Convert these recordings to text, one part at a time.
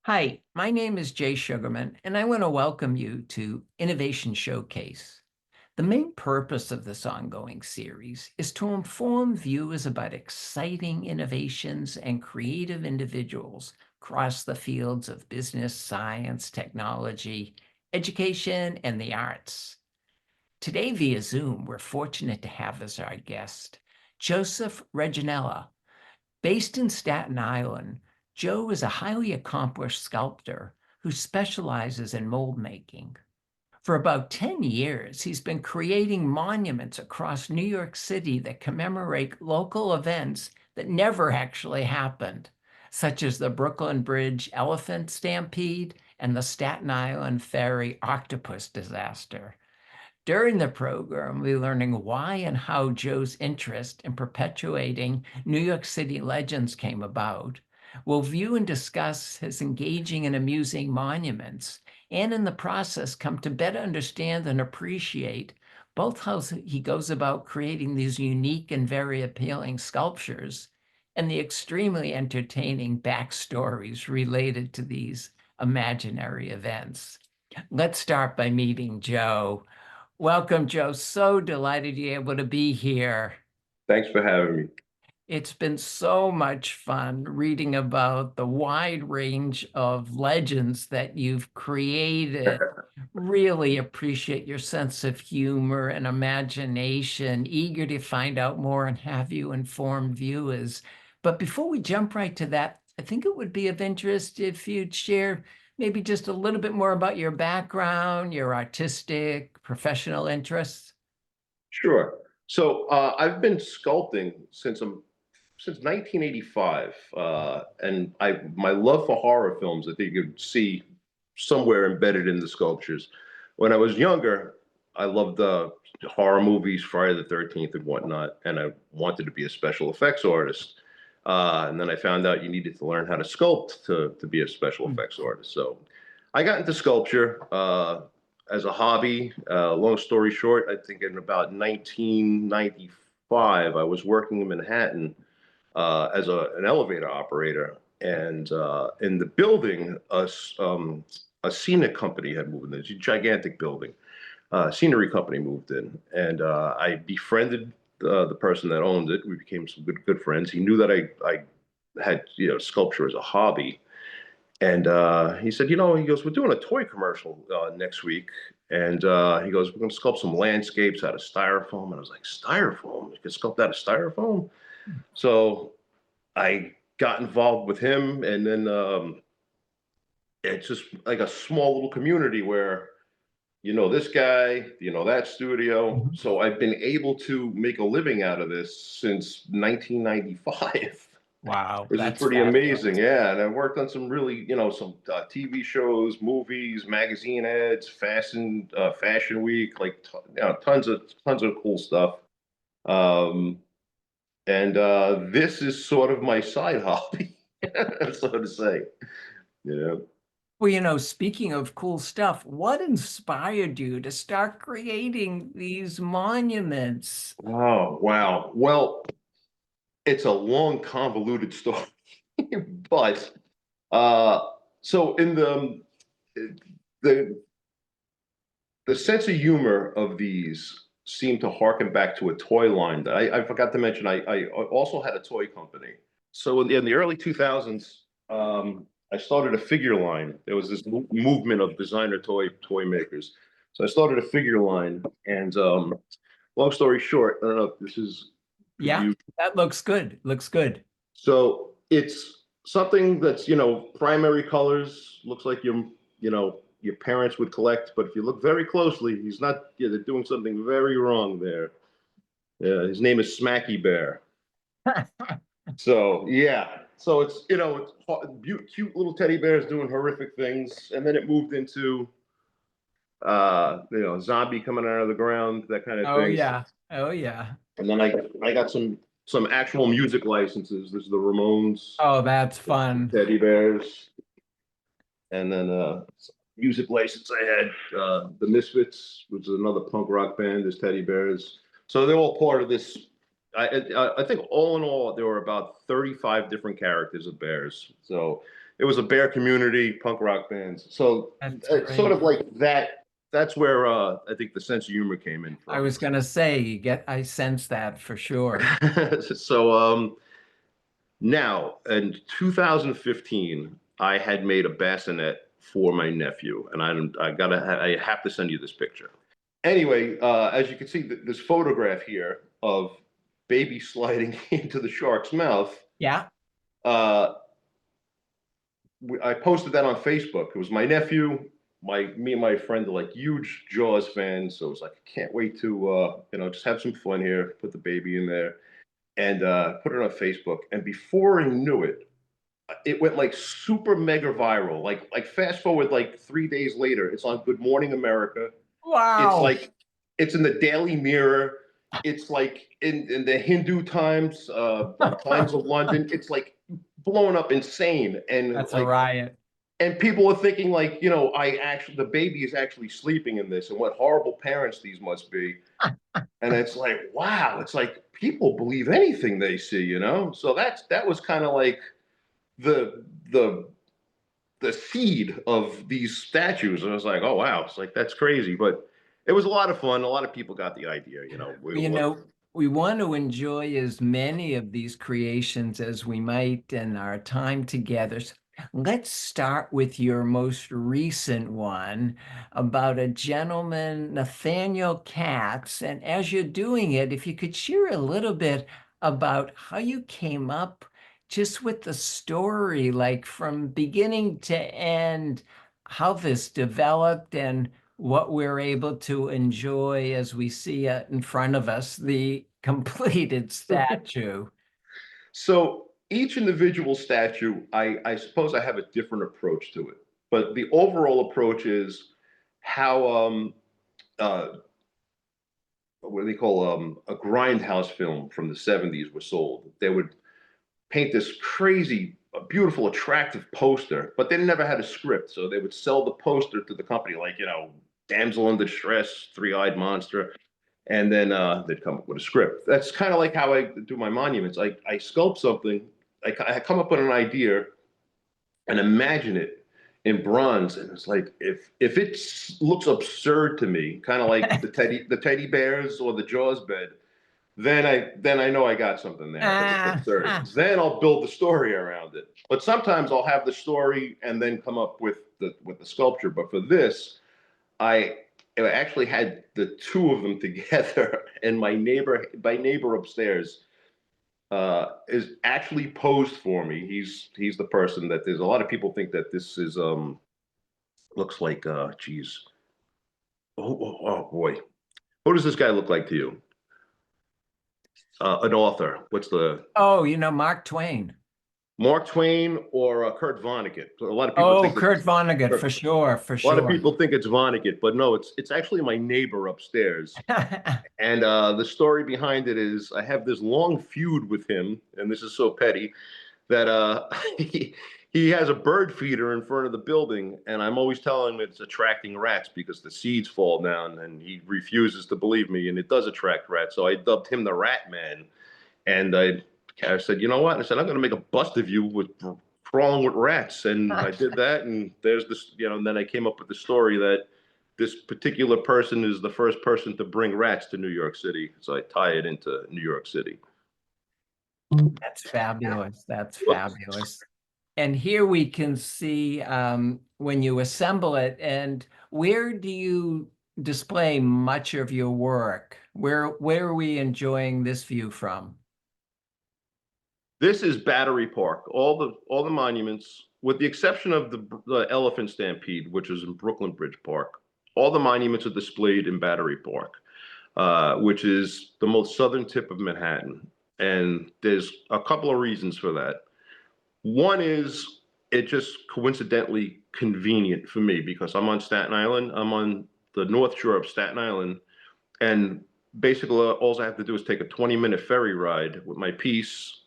Hi, my name is Jay Sugarman, and I want to welcome you to Innovation Showcase. The main purpose of this ongoing series is to inform viewers about exciting innovations and creative individuals across the fields of business, science, technology, education, and the arts. Today, via Zoom, we're fortunate to have as our guest Joseph Reginella. Based in Staten Island, Joe is a highly accomplished sculptor who specializes in mold making. For about 10 years, he's been creating monuments across New York City that commemorate local events that never actually happened, such as the Brooklyn Bridge Elephant Stampede and the Staten Island Ferry Octopus disaster. During the program, we're learning why and how Joe's interest in perpetuating New York City legends came about. We'll view and discuss his engaging and amusing monuments, and in the process, come to better understand and appreciate both how he goes about creating these unique and very appealing sculptures and the extremely entertaining backstories related to these imaginary events. Let's start by meeting Joe. Welcome, Joe. So delighted you're able to be here. Thanks for having me. It's been so much fun reading about the wide range of legends that you've created. Really appreciate your sense of humor and imagination. Eager to find out more and have you inform viewers. But before we jump right to that, I think it would be of interest if you'd share maybe just a little bit more about your background, your artistic, professional interests. Sure. So I've been sculpting since 1985, and my love for horror films, I think you could see somewhere embedded in the sculptures. When I was younger, I loved horror movies, Friday the 13th and whatnot, and I wanted to be a special effects artist. And then I found out you needed to learn how to sculpt to be a special effects artist. So I got into sculpture as a hobby. Long story short, I think in about 1995, I was working in Manhattan as an elevator operator. And in the building, a scenic company had moved in. It's a gigantic building. Scenery company moved in, and I befriended the person that owned it. We became some good friends. He knew that I had sculpture as a hobby, and he said, he goes, we're doing a toy commercial next week, and he goes, we're going to sculpt some landscapes out of styrofoam. And I was like, styrofoam? You can sculpt out of styrofoam? So I got involved with him, and then it's just like a small little community where this guy, that studio. So I've been able to make a living out of this since 1995. Wow, Which is that's pretty fabulous. amazing. Yeah, and I worked on some really, some TV shows, movies, magazine ads, Fashion Week, like tons of cool stuff. Um, and this is sort of my side hobby, so to say. Yeah. Well, speaking of cool stuff, what inspired you to start creating these monuments? Oh, wow. Well, it's a long, convoluted story, but uh, so in the the sense of humor of these seemed to harken back to a toy line that I forgot to mention. I also had a toy company. So in the early 2000s, I started a figure line. There was this movement of designer toy makers. So I started a figure line, and long story short, I don't know if this is could Yeah, you. that looks good. Looks good. So it's something that's, primary colors, looks like your parents would collect, but if you look very closely, he's not, they're doing something very wrong there. Yeah, his name is Smacky Bear. So, yeah. So it's cute little teddy bears doing horrific things. And then it moved into, zombie coming out of the ground, that kind of Oh thing. yeah. Oh yeah. And then I got some actual music licenses. There's the Ramones, Oh, that's the fun. teddy bears. And then music license I had the Misfits, which is another punk rock band. There's Teddy Bears, so they're all part of this. I think all in all there were about 35 different characters of bears. So it was a bear community, punk rock bands. So That's sort great. of like that. That's where I think the sense of humor came in I from. was gonna say, I sense that for sure. So now in 2015, I had made a bassinet for my nephew, and I have to send you this picture. Anyway, as you can see, this photograph here of baby sliding into the shark's mouth. Yeah. Uh, I posted that on Facebook. It was my nephew. Me and my friend are like huge Jaws fans, so it was like, I can't wait to just have some fun here. Put the baby in there and put it on Facebook. And before I knew it, it went like super mega viral. Like fast forward like 3 days later, it's on Good Morning America. It's Wow. like it's in the Daily Mirror. It's like in the Hindu Times, Times of London. It's like blowing up insane, and That's a riot. people are thinking like, the baby is actually sleeping in this, and what horrible parents these must be. And it's like, wow, it's like people believe anything they see. So that was kind of like the the the seed of these statues. And I was like, oh wow, it's like that's crazy, but it was a lot of fun. A lot of people got the idea. You know, we want to enjoy as many of these creations as we might in our time together. So let's start with your most recent one about a gentleman, Nathaniel Katz. And as you're doing it, if you could share a little bit about how you came up just with the story, like from beginning to end, how this developed and what we're able to enjoy as we see it in front of us, the completed statue. So each individual statue, I suppose I have a different approach to it, but the overall approach is how uh, what do they call a grindhouse film from the 70s was sold. They would paint this crazy, beautiful, attractive poster, but they never had a script. So they would sell the poster to the company, like, damsel in distress, three-eyed monster, and then they'd come up with a script. That's kind of like how I do my monuments. I sculpt something, I come up with an idea and imagine it in bronze, and it's like if it looks absurd to me, kind of like the teddy bears or the Jaws bed, then I know I got something there because it's Ah, absurd. Then I'll build the story around it. But sometimes I'll have the story and then come up with the sculpture. But for this, I actually had the two of them together, and my neighbor upstairs is actually posed for me. He's the person that there's a lot of people think that this is looks like geez. Oh boy. Who does this guy look like to you? An author. What's the oh, Mark Twain. Mark Twain or Kurt Vonnegut? A lot of people Oh, think Kurt Vonnegut, a for sure, for lot of sure. people think it's Vonnegut, but no, it's actually my neighbor upstairs. And the story behind it is I have this long feud with him, and this is so petty that he has a bird feeder in front of the building, and I'm always telling him it's attracting rats because the seeds fall down, and he refuses to believe me, and it does attract rats. So I dubbed him the Rat Man, and I said, you know what? I said I'm going to make a bust of you with crawling with rats, and I did that, and there's this, and then I came up with the story that this particular person is the first person to bring rats to New York City. So I tie it into New York City. That's fabulous. That's fabulous. And here we can see when you assemble it, and where do you display much of your work? Where are we enjoying this view from? This is Battery Park. All the monuments, with the exception of the Elephant Stampede, which is in Brooklyn Bridge Park, all the monuments are displayed in Battery Park, which is the most southern tip of Manhattan. And there's a couple of reasons for that. One is it just coincidentally convenient for me because I'm on Staten Island. I'm on the North Shore of Staten Island, and basically all I have to do is take a 20-minute ferry ride with my piece,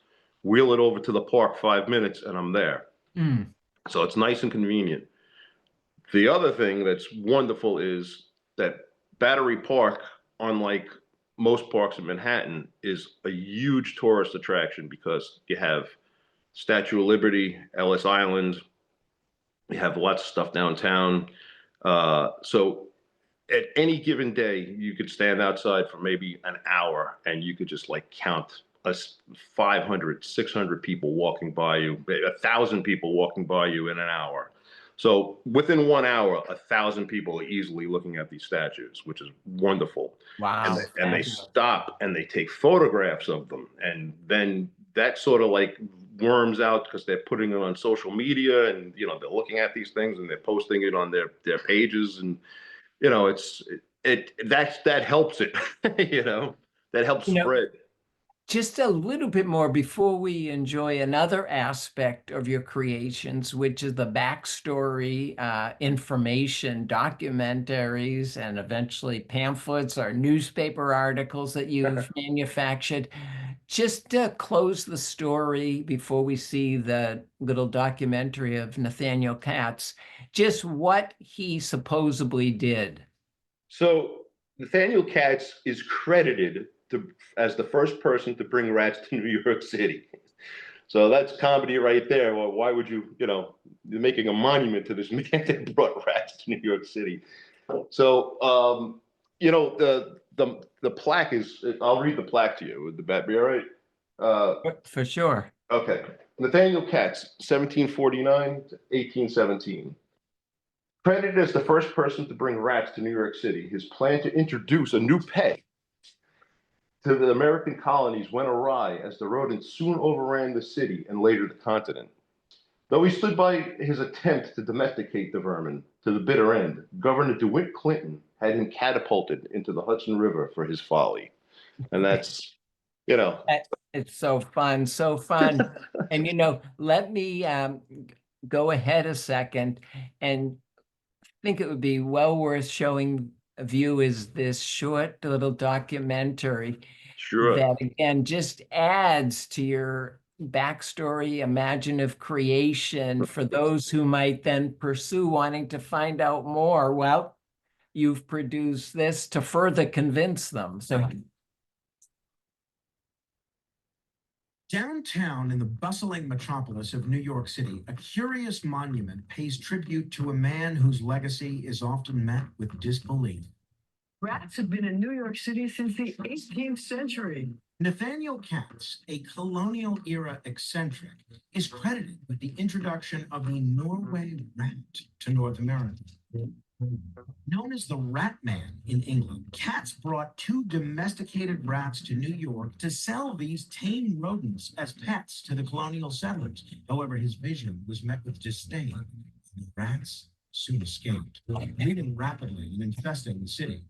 wheel it over to the park 5 minutes, and I'm there. Mm. So it's nice and convenient. The other thing that's wonderful is that Battery Park, unlike most parks in Manhattan, is a huge tourist attraction because you have Statue of Liberty, Ellis Island, We have lots of stuff downtown. So at any given day, you could stand outside for maybe an hour and you could just like count us 500, 600 people walking by you, 1,000 people walking by you in an hour. So within 1 hour, 1,000 people are easily looking at these statues, which is wonderful. And Wow, they fabulous. stop and they take photographs of them. And then that sort of like worms out because they're putting it on social media, and they're looking at these things and they're posting it on their pages, and it's that helps it. That helps You know, spread. just a little bit more before we enjoy another aspect of your creations, which is the backstory, information, documentaries, and eventually pamphlets or newspaper articles that you've manufactured. Just to close the story before we see the little documentary of Nathaniel Katz, just what he supposedly did. So Nathaniel Katz is credited as the first person to bring rats to New York City. So that's comedy right there. Well, why would you're making a monument to this man that brought rats to New York City. So, the plaque is, I'll read the plaque to you. Would that be all right? Uh, For sure. okay. Nathaniel Katz, 1749 to 1817. Credited as the first person to bring rats to New York City, his plan to introduce a new pet to the American colonies went awry as the rodents soon overran the city and later the continent. Though he stood by his attempt to domesticate the vermin to the bitter end, Governor DeWitt Clinton had him catapulted into the Hudson River for his folly. And that's, you know. It's so fun, so fun. And let me go ahead a second and think it would be well worth showing viewers this short little documentary Sure. that again just adds to your backstory, imaginative creation for those who might then pursue wanting to find out more. Well, you've produced this to further convince them. So downtown in the bustling metropolis of New York City, a curious monument pays tribute to a man whose legacy is often met with disbelief. Rats have been in New York City since the 18th century. Nathaniel Katz, a colonial era eccentric, is credited with the introduction of the Norway rat to North America. Known as the Rat Man in England, Katz brought 2 domesticated rats to New York to sell these tame rodents as pets to the colonial settlers. However, his vision was met with disdain. The rats soon escaped, breeding rapidly and infesting the city.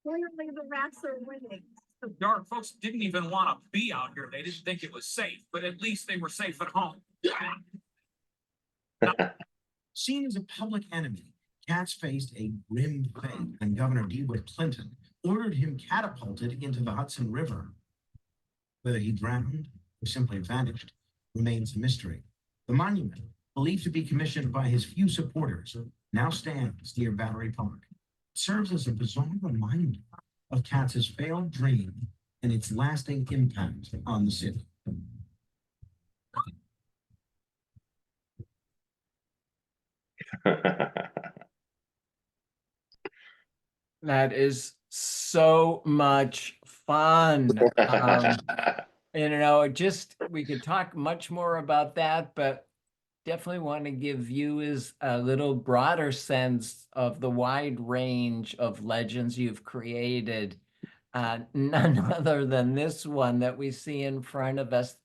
Clearly, the rats are winning. The dark folks didn't even want to be out here. They didn't think it was safe, but at least they were safe at home. Seen as a public enemy, Katz faced a grim fate when Governor DeWitt Clinton ordered him catapulted into the Hudson River. Whether he drowned or simply vanished remains a mystery. The monument, believed to be commissioned by his few supporters, now stands near Battery Park. It serves as a bizarre reminder of Katz's failed dream and its lasting impact on the city. that is so much fun. Just we could talk much more about that, but definitely want to give viewers a little broader sense of the wide range of legends you've created. None other than this one that we see in front of us.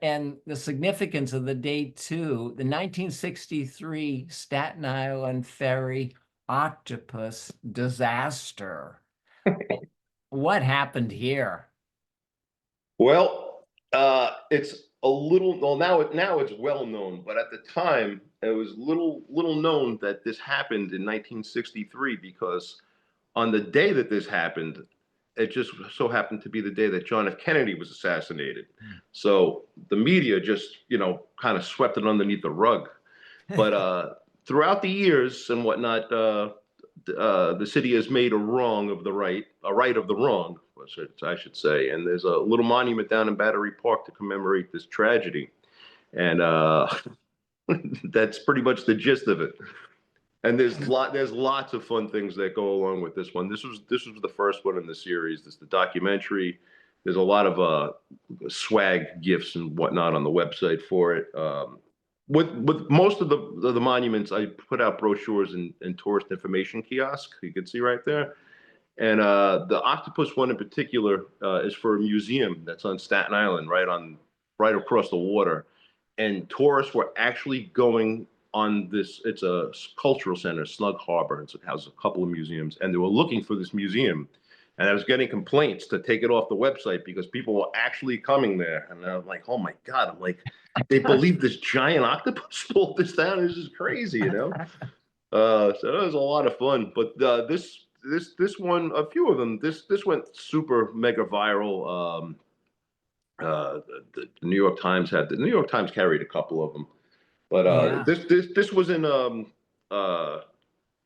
And the significance of the date too, the 1963 Staten Island Ferry Octopus disaster. What happened here? Well, it's a little, well, now it's well known, but at the time it was little known that this happened in 1963, because on the day that this happened, it just so happened to be the day that John F. Kennedy was assassinated. So the media just, kind of swept it underneath the rug. But throughout the years and whatnot, the city has made a wrong of the right, a right of the wrong, I should say. And there's a little monument down in Battery Park to commemorate this tragedy. And That's pretty much the gist of it. And there's lots of fun things that go along with this one. This was the first one in the series. This is the documentary. There's a lot of swag gifts and whatnot on the website for it. With most of the monuments, I put out brochures and tourist information kiosks. You can see right there. And the Octopus one in particular is for a museum that's on Staten Island, right across the water. And tourists were actually going on this. It's a cultural center, Snug Harbor. It houses a couple of museums, and they were looking for this museum. And I was getting complaints to take it off the website because people were actually coming there. And I'm like, oh my God. I'm like, they believe this giant octopus pulled this down. This is crazy, you know? So it was a lot of fun. But this one, a few of them, this went super mega viral. The New York Times carried a couple of them, but Yeah. this was in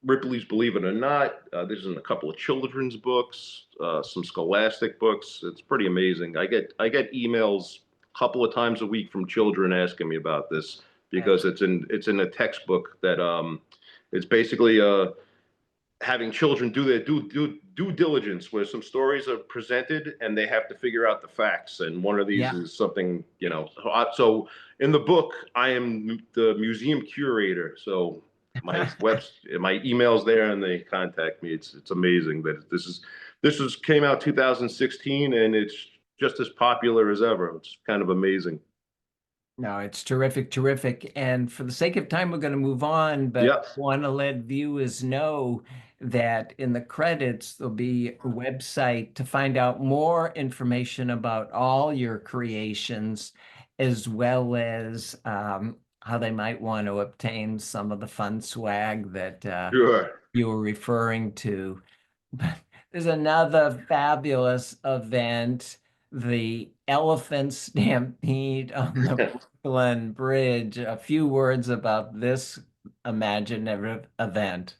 Ripley's Believe It or Not. This is in a couple of children's books, some scholastic books. It's pretty amazing. I get emails a couple of times a week from children asking me about this because it's in a textbook that it's basically having children do their due diligence, where some stories are presented and they have to figure out the facts. And one of these is something, you know. So in the book, I am the museum curator. So my email's there and they contact me. It's amazing that this came out 2016 and it's just as popular as ever. It's kind of amazing. No, it's terrific, terrific. And for the sake of time, we're going to move on, but want to let viewers know that in the credits, there'll be a website to find out more information about all your creations, as well as how they might want to obtain some of the fun swag that you were referring to. But there's another fabulous event, the Elephant Stampede on the Brooklyn Bridge. A few words about this imaginative event.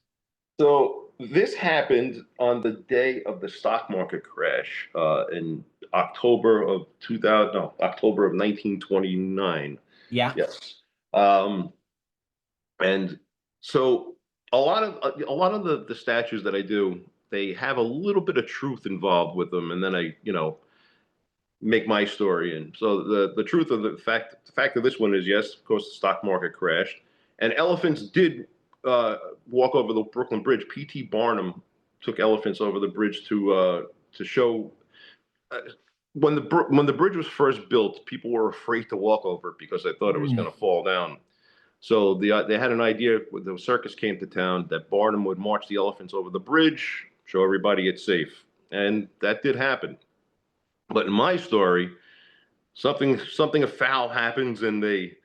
So this happened on the day of the stock market crash in October of 1929. Yeah. Yes. And so a lot of the statues that I do, they have a little bit of truth involved with them, and then I, make my story. And so the truth of the fact of this one is, yes, of course, the stock market crashed, and elephants did walk over the Brooklyn Bridge. P.T. Barnum took elephants over the bridge to show. When the bridge was first built, people were afraid to walk over it because they thought it was going to fall down. So they had an idea when the circus came to town that Barnum would march the elephants over the bridge, show everybody it's safe, and that did happen. But in my story, something foul happens, and they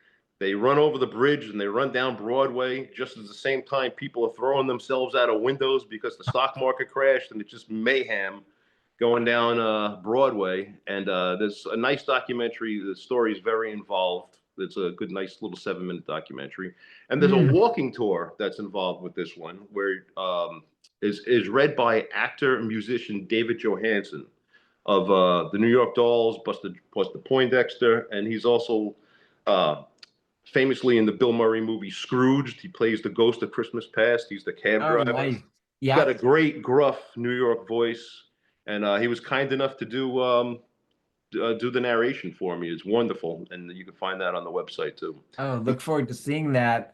run over the bridge and they run down Broadway. Just at the same time, people are throwing themselves out of windows because the stock market crashed, and it's just mayhem going down Broadway. And there's a nice documentary. The story is very involved. It's a good, nice little 7-minute documentary. And there's a walking tour that's involved with this one, where is read by actor and musician David Johansen of the New York Dolls, Buster Poindexter, and he's also famously in the Bill Murray movie Scrooged. He plays the ghost of Christmas Past. He's the cab driver. Nice. He's got a great gruff New York voice, and he was kind enough to do the narration for me. It's wonderful, and you can find that on the website too. Oh, look forward to seeing that.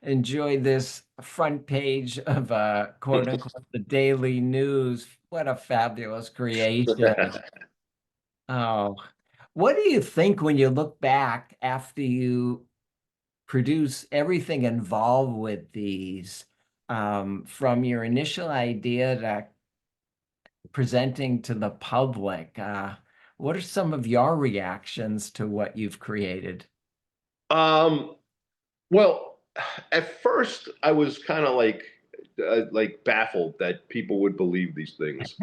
Enjoy this front page of quote unquote the Daily News. What a fabulous creation. Oh, what do you think when you look back after you produce everything involved with these, from your initial idea to presenting to the public? What are some of your reactions to what you've created? Well, at first I was kind of like baffled that people would believe these things.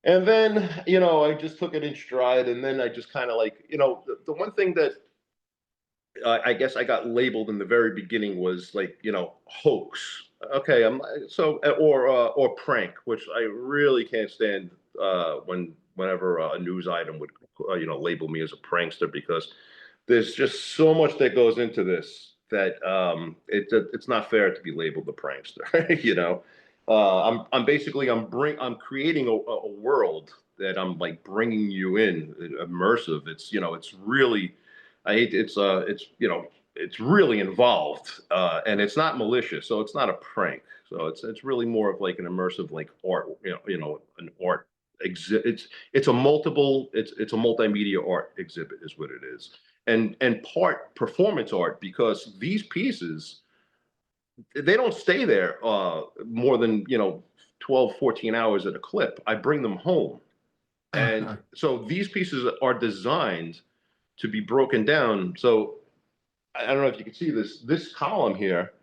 And then, I just took it in stride, and then I just kind of the one thing that I guess I got labeled in the very beginning was hoax. Okay, or prank, which I really can't stand whenever a news item would label me as a prankster, because there's just so much that goes into this that it's not fair to be labeled a prankster. You know, I'm basically I'm creating a world that I'm like bringing you in, immersive. It's it's really, I hate it's it's really involved, and it's not malicious, so it's not a prank. So it's really more of like an immersive like art, an art exhibit. It's a it's a multimedia art exhibit is what it is, and part performance art because these pieces they don't stay there more than 12, 14 hours at a clip. I bring them home, and so these pieces are designed to be broken down. So I don't know if you can see this. This column here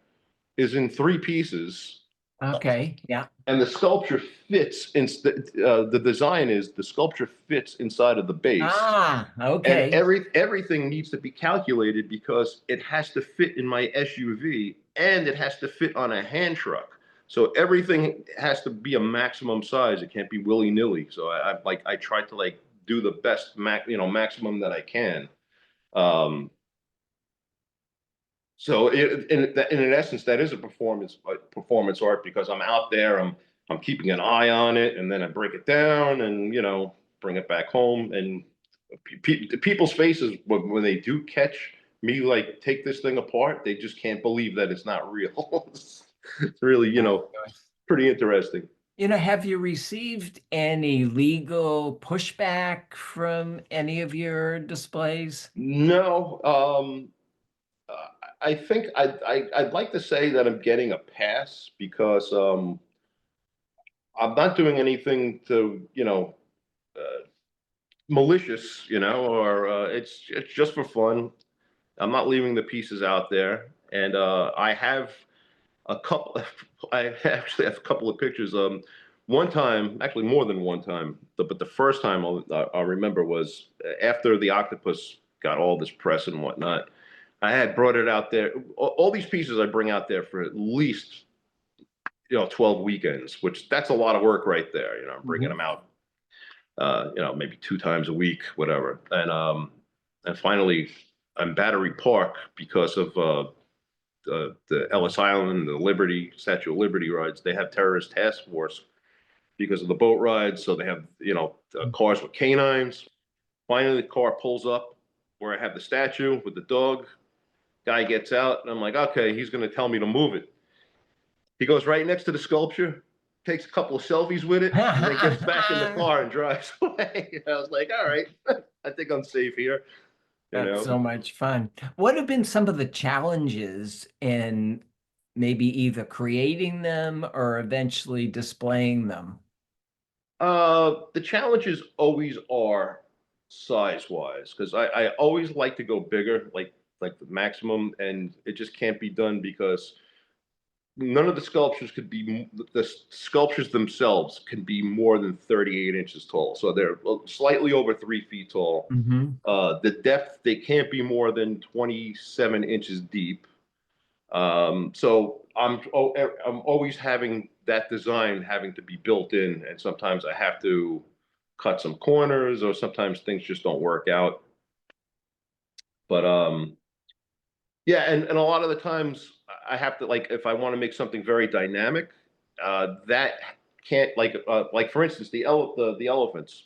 is in three pieces, Okay, yeah. and the sculpture fits in. The design is the sculpture fits inside of the base, Ah, and okay. everything needs to be calculated because it has to fit in my SUV and it has to fit on a hand truck. So everything has to be a maximum size. It can't be willy nilly. So I try to like do the best maximum that I can. Um, So in essence, that is a performance art because I'm out there, I'm keeping an eye on it, and then I break it down and bring it back home. And people's faces when they do catch me like take this thing apart, they just can't believe that it's not real. It's really pretty interesting. Have you received any legal pushback from any of your displays? No, uh, I think I'd like to say that I'm getting a pass because I'm not doing anything to, malicious, or it's just for fun. I'm not leaving the pieces out there, and I have a couple. I actually have a couple of pictures. One time, actually more than one time, but the first time I'll remember was after the Octopus got all this press and whatnot. I had brought it out there. All these pieces I bring out there for at least 12 weekends, which that's a lot of work right there. I'm bringing them out, maybe 2 times a week, whatever. And finally, I'm Battery Park because of the Ellis Island, the Liberty, Statue of Liberty rides. They have terrorist task force because of the boat rides. So they have, cars with canines. Finally, the car pulls up where I have the statue with the dog. Guy gets out, and I'm like, okay, he's going to tell me to move it. He goes right next to the sculpture, takes a couple of selfies with it, and then gets back in the car and drives away. I was like, all right, I think I'm safe here. That's so much fun. What have been some of the challenges in maybe either creating them or eventually displaying them? The challenges always are size-wise, because I always like to go bigger, like the maximum, and it just can't be done because none of the sculptures could be the sculptures themselves can be more than 38 inches tall. So they're slightly over 3 feet tall. The depth, they can't be more than 27 inches deep. So I'm always having that design having to be built in, and sometimes I have to cut some corners, or sometimes things just don't work out. But yeah, and a lot of the times I have to like if I want to make something very dynamic, that can't like for instance the elephants.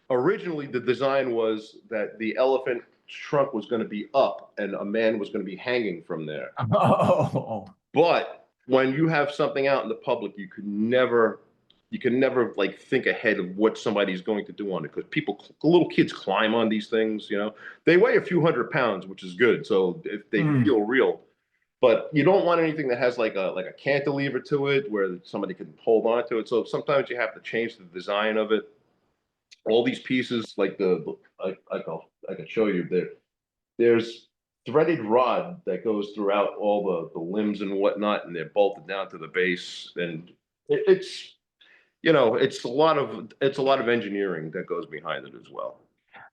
Originally, the design was that the elephant trunk was going to be up and a man was going to be hanging from there. Oh, But when you have something out in the public, you can never like think ahead of what somebody's going to do on it because little kids climb on these things. They weigh a few 100 pounds, which is good. So if they feel real, but you don't want anything that has like a cantilever to it where somebody can hold on to it. So sometimes you have to change the design of it. All these pieces, like I can show you there. There's threaded rod that goes throughout all the limbs and whatnot, and they're bolted down to the base. And it's it's a lot of engineering that goes behind it as well.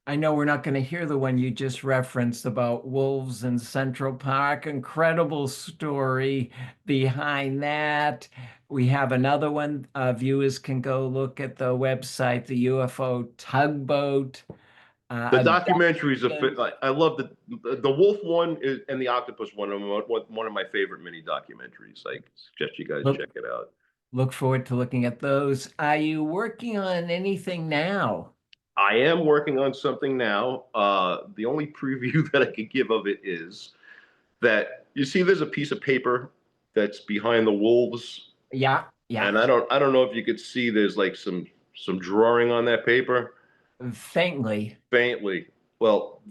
I know we're not going to hear the one you just referenced about wolves in Central Park. Incredible story behind that. We have another one. Viewers can go look at the website, the UFO tugboat. The I've documentaries are, been- I love the wolf one and the octopus one are one of my favorite mini documentaries. I suggest you guys look, check it out. look forward to looking at those. Are you working on anything now? I am working on something now. The only preview that I could give of it is that you see there's a piece of paper that's behind the wolves, Yeah, and yeah, I don't know if you could see there's like some drawing on that paper faintly. faintly. Well,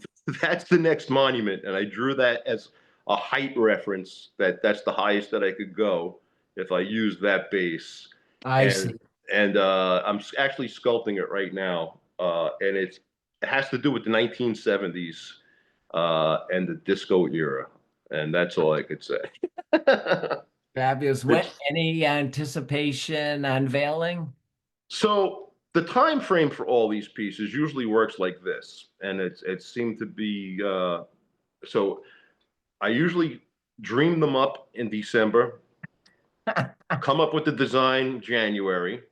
that's the next monument, and I drew that as a height reference. That's the highest that I could go if I use that base. I see. And I'm actually sculpting it right now, and it has to do with the 1970s and the disco era, and that's all I could say. Fabulous. What, any anticipation unveiling? So the time frame for all these pieces usually works like this, and it seemed to be so. I usually dream them up in December, come up with the design January,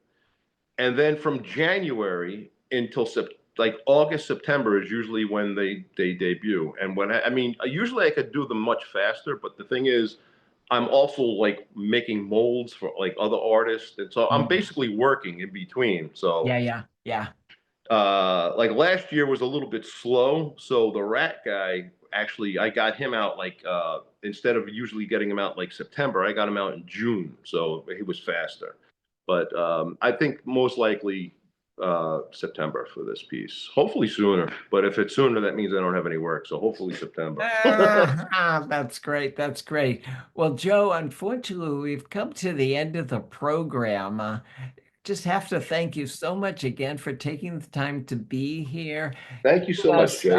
and then from January until like August, September is usually when they debut. And when I mean, usually I could do them much faster, but the thing is, I'm also like making molds for like other artists, and so I'm basically working in between. So Yeah. like last year was a little bit slow, so the rat guy actually I got him out like instead of usually getting him out like September, I got him out in June, so he was faster. But I think most likely September for this piece. Hopefully sooner, but if it's sooner, that means I don't have any work. So hopefully September. That's great. That's great. Well, Joe, unfortunately, we've come to the end of the program. Just have to thank you so much again for taking the time to be here. Thank you so much, Jake.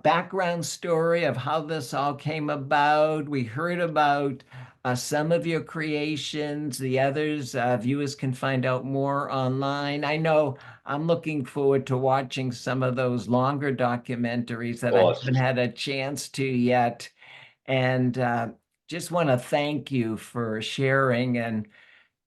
Background story of how this all came about. We heard about some of your creations. The others, viewers can find out more online. I know I'm looking forward to watching some of those longer documentaries that I Awesome. haven't had a chance to yet. And just want to thank you for sharing and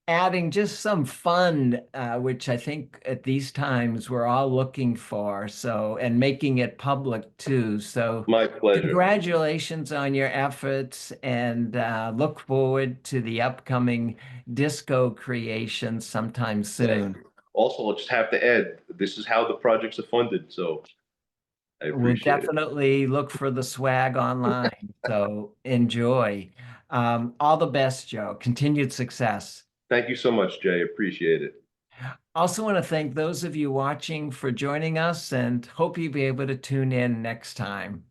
adding just some fun, which I think at these times we're all looking for. So, and making it public too. So, My pleasure. congratulations on your efforts, and look forward to the upcoming disco creations sometime soon. Also, I'll just have to add, this is how the projects are funded, so I We'll appreciate it. definitely look for the swag online. So enjoy. All the best, Joe. Continued success. Thank you so much, Jay. Appreciate it. Also want to thank those of you watching for joining us and hope you'll be able to tune in next time.